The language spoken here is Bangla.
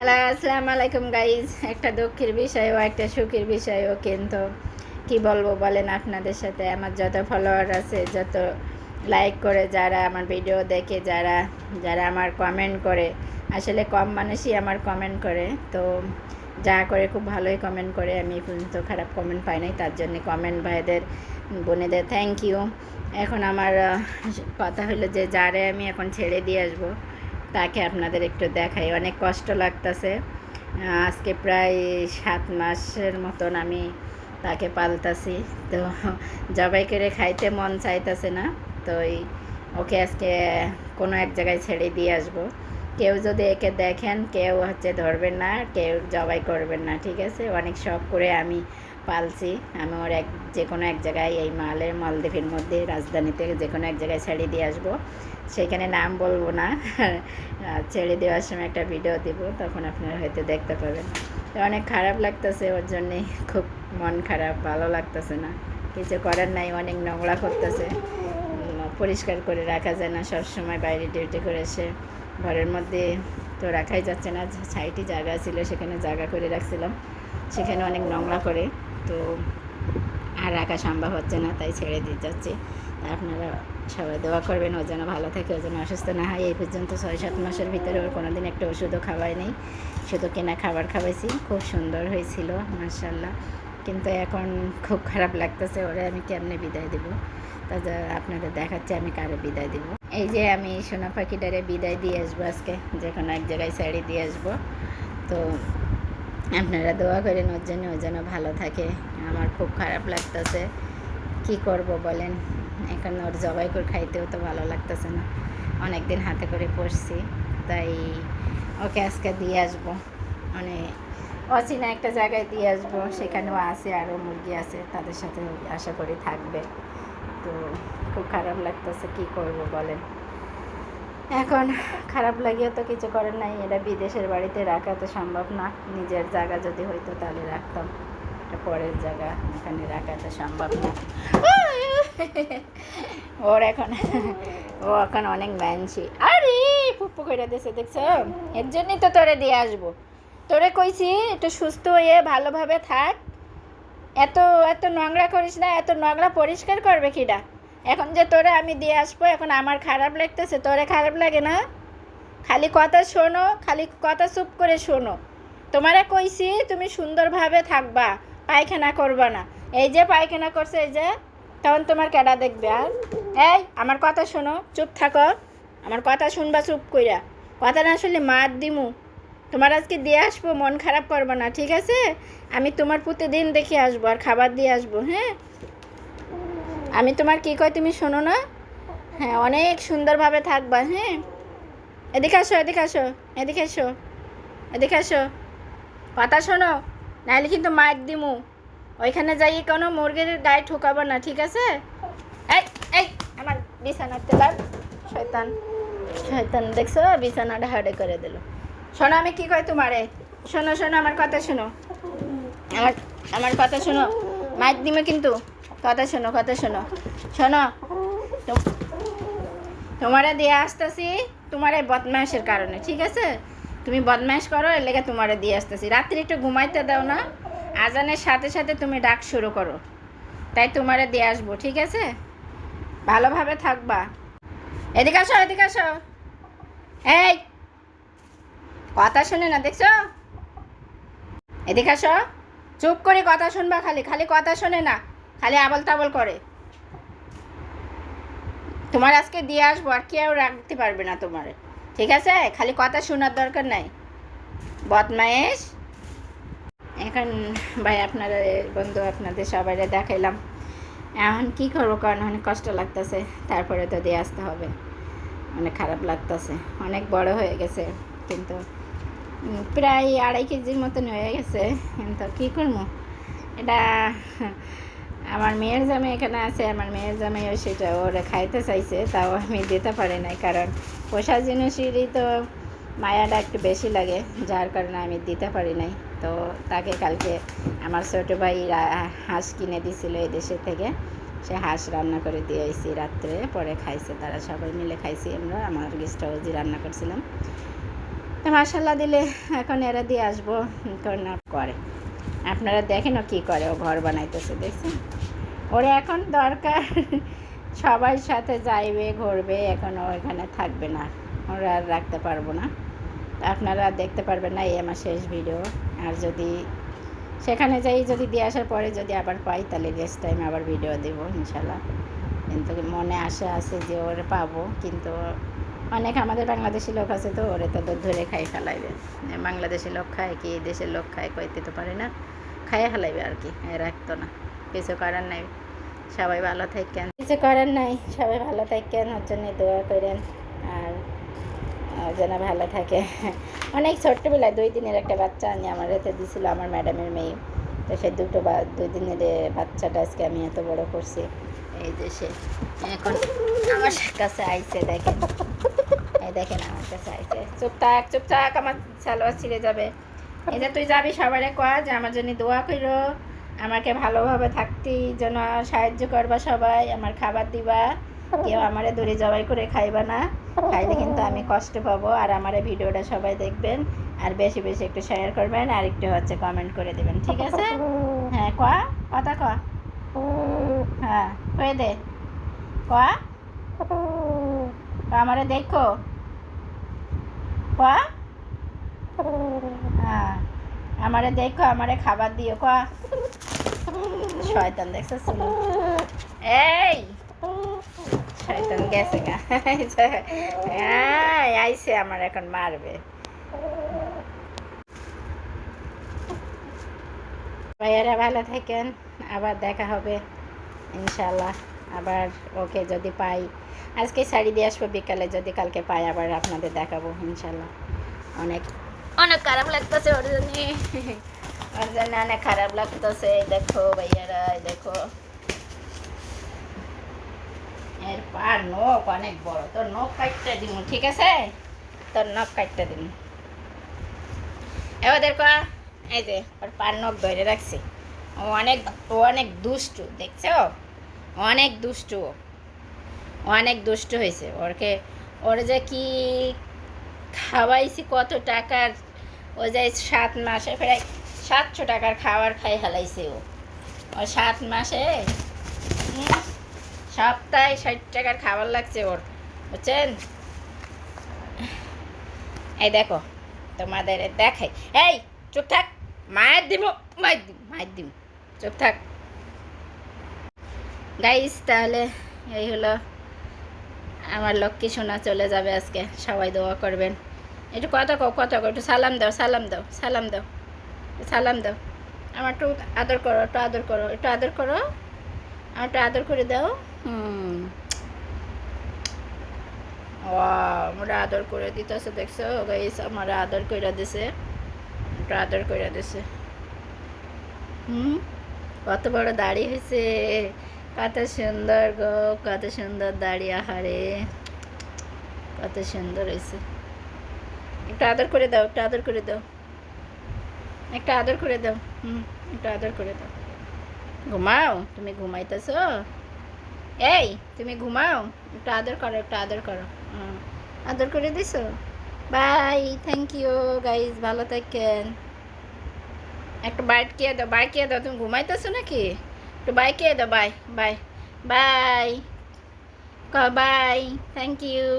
হ্যালো, আসসালামু আলাইকুম গাইজ। একটা দুঃখের বিষয় ও একটা সুখের বিষয়ও, কিন্তু কি বলবো বলেন আপনাদের সাথে। আমার যত ফলোয়ার আছে, যত লাইক করে, যারা আমার ভিডিও দেখে, যারা যারা আমার কমেন্ট করে, আসলে কম মানুষই আমার কমেন্ট করে। তো যা করে খুব ভালোই কমেন্ট করে, আমি পর্যন্ত খারাপ কমেন্ট পাই নাই। তার জন্য কমেন্ট ভাইদের, বোনেদের থ্যাংক ইউ। এখন আমার কথা হলো যে যারে আমি এখন ছেড়ে দিয়ে আসবো, তাকে আপনাদের একটু দেখাই। অনেক কষ্ট লাগতেছে। আজকে প্রায় 7 মাসের মতন আমি তাকে পালতাছি। তো জবাই করে খাইতে মন চাইতেছে না। তো ওকে আজকে কোনো এক জায়গায় ছেড়ে দিয়ে আসবো। কেউ যদি একে দেখেন, কেউ ধরবেন না, কেউ জবাই করবেন না, ঠিক আছে? অনেক শখ করে আমি পালছি। আমি ওর যে কোনো এক জায়গায়, এই মালদ্বীপের মধ্যে, রাজধানীতে যে কোনো এক জায়গায় ছেড়ে দিয়ে আসবো। সেখানে নাম বলবো না। ছেড়ে দেওয়ার সময় একটা ভিডিও দিব, তখন আপনারা হয়তো দেখতে পাবেন। তো অনেক খারাপ লাগতেছে ওর জন্যে, খুব মন খারাপ, ভালো লাগতেছে না। কিছু করার নাই, অনেক নোংরা করতেছে। পরিষ্কার করে রাখা যায় না, সবসময় বাইরে ডিউটি করে এসে ঘরের মধ্যে তো রাখাই যাচ্ছে না। সাইডে জায়গা ছিল, সেখানে জায়গা করে রাখছিলাম, সেখানে অনেক নোংরা করে। তো আর রাখা সম্ভব হচ্ছে না, তাই ছেড়ে দিয়ে যাচ্ছি। আপনারা সবাই দোয়া করবেন ও যেন ভালো থাকে, ও যেন অসুস্থ না হয়। এই পর্যন্ত 6-7 মাসের ভিতরে ওর কোনো দিন একটা ওষুধও খাওয়াই নেই, শুধু কেনা খাবার খাওয়াইছি। খুব সুন্দর হয়েছিল মাশাআল্লাহ। কিন্তু এখন খুব খারাপ লাগতেছে, ওরে আমি কেমনে বিদায় দেবো। তা আপনাদের দেখাচ্ছি আমি কারে বিদায় দিব। এই যে আমি সোনা পাখিটারে বিদায় দিয়ে আসবো আজকে, যে কোনো এক জায়গায় ছেড়ে দিয়ে আসবো। তো আপনারা দোয়া করেন ওর জন্য, ও যেন ভালো থাকে। আমার খুব খারাপ লাগতেছে, কি করব বলেন। এখন ওর জবাই করে খাইতেও তো ভালো লাগতেছে না। অনেক দিন হাতে করে পড়ছি, তাই ওকে আজকে দিয়ে আসবো। মানে অচেনা একটা জায়গায় দিয়ে আসবো, সেখানেও আছে, আরও মুরগি আছে, তাদের সাথে আশা করি থাকবে। তো খুব খারাপ লাগতেছে, কি করব বলেন। এখন খারাপ লাগিও তো কিছু করার নাই। এটা বিদেশের বাড়িতে রাখা তো সম্ভব না। নিজের জায়গা যদি হইতো তাহলে রাখতাম, এটা পরের জায়গা, এখানে রাখা তো সম্ভব না। ওর এখন ও এখন অনেক মানছি। আরে পুপ্পু করে দিয়েছে, দেখছো? এর জন্যই তো তোরে দিয়ে আসবো। তোরে কইছি একটু সুস্থ হয়ে ভালোভাবে থাক, এত এত নোংরা করিস না। এত নোংরা পরিষ্কার করবে কিডা? এখন যে তোরে আমি দিয়ে আসবো, এখন আমার খারাপ লাগতেছে, তোরে খারাপ লাগে না? খালি কথা শোনো, খালি কথা চুপ করে শোনো। তোমারে কইছি তুমি সুন্দরভাবে থাকবা, পায়খানা করবা না। এই যে পায়খানা করছে, এই যে, তখন তোমার কেডা দেখবে? আর এই আমার কথা শোনো, চুপ থাকো। আমার কথা শুনবা চুপ কইরা, কথা না শুনলে মার দিমু। তোমার আজকে দিয়ে আসবো, মন খারাপ করবা না, ঠিক আছে? আমি তোমার প্রতিদিন দেখে আসবো আর খাবার দিয়ে আসবো, হ্যাঁ? আমি তোমার কী কয় তুমি শোনো না? হ্যাঁ, অনেক সুন্দরভাবে থাকবা, হ্যাঁ? এদিকে আসো, এদিকে আসো, এদিকে এসো, এদিকে আসো, কথা শোনো, নাহলে কিন্তু মার দিমু। ওইখানে যাই কোনো মুরগির গায়ে ঠোকাবো না, ঠিক আছে? এই এই আমার বিছানার তেলার শয়তান, শয়তান দেখছো, বিছানাটা হাড়ে করে দিল। শোনো আমি কি কই তোমারে, শোনো শোনো, আমার কথা শোনো, আমার আমার কথা শোনো, মার দিমু কিন্তু। কথা শোনো, কথা শোনো, শোনো। তোমারে দিয়ে আসতেছি তোমার এই বদমাইশের কারণে, ঠিক আছে? তুমি বদমাইশ করো, এর লেগে তোমারে দিয়ে আসতেছি। রাত্রি একটু ঘুমাইতে দাও না, আজানের সাথে সাথে তুমি ডাক শুরু করো, তাই তোমারে দিয়ে আসবো, ঠিক আছে? ভালোভাবে থাকবা। এদিকে আসো, এদিকে আসো। এই কথা শুনে না, দেখছো? এদিকে আসো, চুপ করে কথা শুনবা, খালি খালি কথা শোনে না, খালি আবল তাবল করে। তোমার আজকে দিয়ে আসবো, আর কেউ রাখতে পারবে না তোমারে, ঠিক আছে? খালি কথা শোনার দরকার নাই, বদমায়েশ। এখন ভাই আপনারা, বন্ধু, আপনাদের সবাই দেখাইলাম। এখন কি করবো, কারণ অনেক কষ্ট লাগতেছে, তারপরে তো দিয়ে আসতে হবে। অনেক খারাপ লাগতেছে, অনেক বড় হয়ে গেছে, কিন্তু প্রায় 2.5 কেজির মতন হয়ে গেছে। কিন্তু কী করবো, এটা আমার মেয়ের জামাই এখানে আছে, আমার মেয়ের জামাইও সেটা ওরা খাইতে চাইছে, তাও আমি দিতে পারি নাই, কারণ পোষা জিনিসেরই তো মায়াটা একটু বেশি লাগে, যার কারণে আমি দিতে পারি নাই। তো তাকে কালকে আমার ছোটো ভাই হাঁস কিনে দিয়েছিল এই দেশের থেকে, সে হাঁস রান্না করে দিয়ে আইছি রাত্রে, পরে খাইছে, তারা সবাই মিলে খাইছি আমরা, আমার গেস্ট হাউসে রান্না করছিলাম। মশলা দিলে এখন এরা দিয়ে আসবো, না করে আপনারা দেখেন ও কী করে, ও ঘর বানাইতেছে দেখছেন। ওরা এখন দরকার সবার সাথে যাইবে ঘুরবে, এখন ও এখানে থাকবে না, ওরা আর রাখতে পারবো না। আপনারা দেখতে পারবেন না, এই আমার শেষ ভিডিও। আর যদি সেখানে যাই, যদি দিয়ে আসার পরে যদি আবার পাই, তাহলে নেক্সট টাইম আবার ভিডিও দেবো ইনশাল্লাহ। কিন্তু মনে আশা আছে যে ওরে পাবো, কিন্তু অনেক আমাদের বাংলাদেশি লোক আছে, তো ওরে তো ধরে খাই ফেলাইবে। বাংলাদেশি লোক খায় কি দেশের লোক খায় কইতে তো পারে না, খাইয়ে ফেলাইবে আর কি, রাখতো না। কিছু করার নাই, সবাই ভালো থাকেন, কিছু করার নাই, সবাই ভালো থাকেন, ওর জন্য দোয়া করেন। আর যেন ভালো থাকে। অনেক ছোট্টবেলায় 2 দিনের একটা বাচ্চা আনি আমার হাতে দিয়েছিল আমার ম্যাডামের মেয়ে, তো সেই 2 দিনের বাচ্চাটা আজকে আমি এত বড় করছি। এই যে সে এখন আমার কাছে আইছে, দেখেন, এই দেখেন আমার কাছে আইছে। চুপ থাক, আমার সালোয়ার ছিঁড়ে যাবে। এই যে তুই যাবি, সবারে কয়া যে আমার জন্য দোয়া করো, আমাকে ভালোভাবে থাকতে যেন সাহায্য করবা, সবাই আমার খাবার দিবা, কেউ আমারে দড়ি জবাই করে খাইবা না, খাইলে কিন্তু আমি কষ্ট পাবো। আর আমার ভিডিওটা সবাই দেখবেন, আর বেশি বেশি একটু শেয়ার করবেন, আর একটু হচ্ছে কমেন্ট করে দেবেন, ঠিক আছে? হ্যাঁ, কথা ক, হ্যাঁ কয়ে দে, আমারে দেখো, হ্যাঁ আমারে দেখো, আমারে খাবার দিও, শয়তান দেখছো, শুনো, এই শয়তান গেছে গা, আইসে আমার এখন মারবে। ভাইয়ারা ভালো থাকেন, আবার দেখা হবে ইনশাল্লাহ। আবার ওকে যদি পাই, আজকে শাড়ি দিয়ে আসবো বিকালে, যদি কালকে পাই আবার আপনাদের দেখাবো ইনশাল্লাহ। অনেক অনেক খারাপ লাগতেছে ওর জন্য, অনেক খারাপ লাগতেছে। দেখো ভাইয়ারা, দেখো এর পা নখ অনেক বড়, তোর নখ কাটতে দিব, ঠিক আছে? তোর নখ কাটতে দিব। এবার দেখো, এই যে ওর পার নখ ধরে রাখছি। ও অনেক দুষ্টু, দেখছো? অনেক দুষ্টু হয়েছে। ওর যে কি খাওয়াইছি, কত টাকার, ও যে 7 মাসে প্রায় 700 টাকার খাবার খাই হেলাইছে ও 7 মাসে। সপ্তাহে 60 টাকার খাবার লাগছে ওর, বুঝছেন? এই দেখো তোমাদের দেখাই, এই চুপ থাক, মায়ের দিব, মায়ের দিব, চুপ থাক। গাইস, তাহলে এই হলো আমার লক্ষ্মী সোনা, চলে যাবে আজকে, সবাই দোয়া করবেন। একটু কথা একটু সালাম দাও, আমার একটু আদর করো, একটু আদর করো, আমার একটু আদর করে দাও। আমরা আদর করে দিতেছে, দেখছো গাইস, আমার আদর করে দিছে, একটু আদর করে দিছে। কত বড় দাড়ি হয়েছে, কত সুন্দর গো, কত সুন্দর দাড়ি, আহারে কত সুন্দর হয়েছে। একটু আদর করে দাও, একটু আদর করে দাও, একটু আদর করে দাও, একটু আদর করে দাও। ঘুমাও, তুমি ঘুমাইতেছো? এই তুমি ঘুমাও, একটু আদর করো, আদর করে দিছো। বাই, থ্যাংক ইউ গাইজ, ভালো থাকেন। একটু বাইট কে দাও, তুমি ঘুমাইতেছো নাকি? একটু বাই কে দাও, বাই, থ্যাংক ইউ।